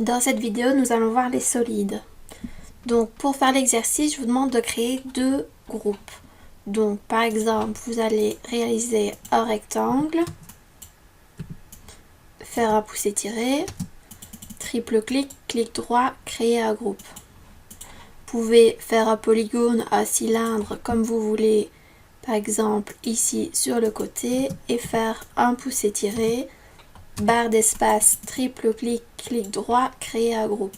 Dans cette vidéo, nous allons voir les solides. Donc, pour faire l'exercice, je vous demande de créer deux groupes. Donc, par exemple, vous allez réaliser un rectangle, faire un pouce étiré, triple clic, clic droit, créer un groupe. Vous pouvez faire un polygone, un cylindre comme vous voulez, par exemple ici sur le côté, et faire un pouce étiré, barre d'espace, triple clic, clic droit, créer un groupe.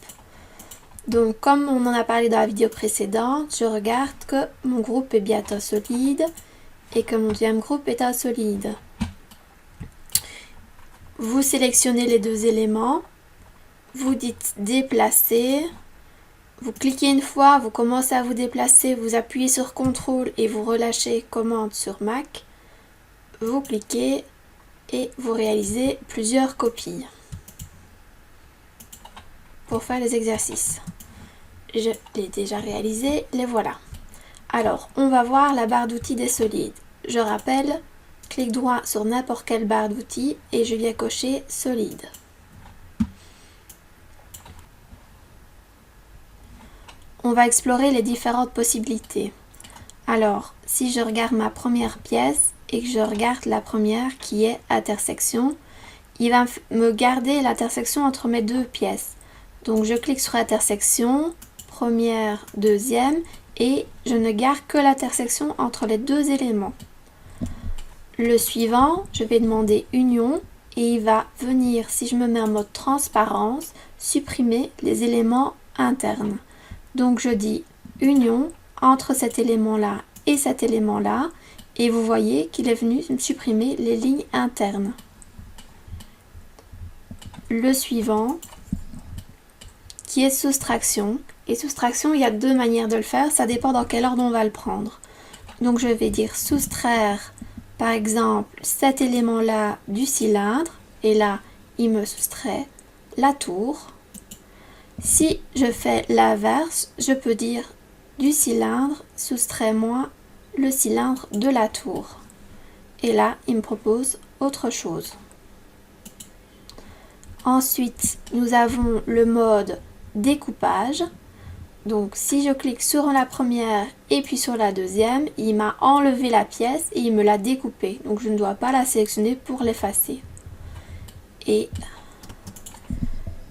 Donc comme on en a parlé dans la vidéo précédente, je regarde que mon groupe est bien un solide et que mon deuxième groupe est un solide. Vous sélectionnez les deux éléments, vous dites déplacer, vous cliquez une fois, vous commencez à vous déplacer, vous appuyez sur CTRL et vous relâchez commande sur Mac, vous cliquez et vous réalisez plusieurs copies pour faire les exercices. Je l'ai déjà réalisé, les voilà. Alors, on va voir la barre d'outils des solides. Je rappelle, clic droit sur n'importe quelle barre d'outils et je viens cocher solide. On va explorer les différentes possibilités. Alors, si je regarde ma première pièce et que je regarde la première qui est intersection, il va me garder l'intersection entre mes deux pièces. Donc je clique sur intersection, première, deuxième, et je ne garde que l'intersection entre les deux éléments. Le suivant, je vais demander union, et il va venir, si je me mets en mode transparence, supprimer les éléments internes. Donc je dis union entre cet élément-là et cet élément-là, et vous voyez qu'il est venu me supprimer les lignes internes. Le suivant, qui est soustraction. Et soustraction, il y a deux manières de le faire, ça dépend dans quel ordre on va le prendre. Donc je vais dire soustraire, par exemple, cet élément-là du cylindre, et là, il me soustrait la tour. Si je fais l'inverse, je peux dire du cylindre, soustrais-moi le cylindre de la tour. Et là, il me propose autre chose. Ensuite, nous avons le mode découpage. Donc si je clique sur la première et puis sur la deuxième, il m'a enlevé la pièce et il me l'a découpée. Donc je ne dois pas la sélectionner pour l'effacer. Et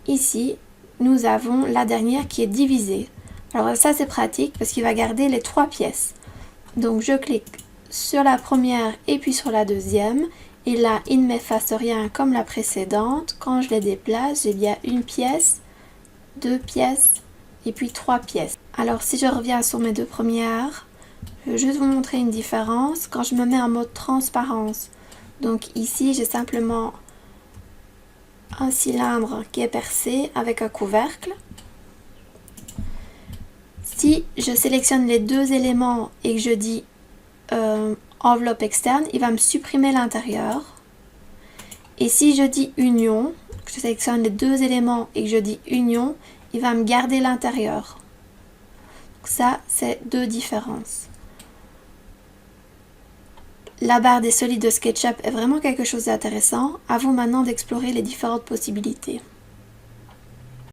ici, nous avons la dernière qui est divisée. Alors ça c'est pratique parce qu'il va garder les trois pièces. Donc je clique sur la première et puis sur la deuxième. Et là, il ne m'efface rien comme la précédente. Quand je les déplace, j'ai bien une pièce, deux pièces et puis trois pièces. Alors si je reviens sur mes deux premières, je vais juste vous montrer une différence quand je me mets en mode transparence. Donc ici, j'ai simplement un cylindre qui est percé avec un couvercle. Si je sélectionne les deux éléments et que je dis enveloppe externe, il va me supprimer l'intérieur. Et si je dis union, que je sélectionne les deux éléments et que je dis union, il va me garder l'intérieur. Donc ça, c'est deux différences. La barre des solides de SketchUp est vraiment quelque chose d'intéressant. À vous maintenant d'explorer les différentes possibilités.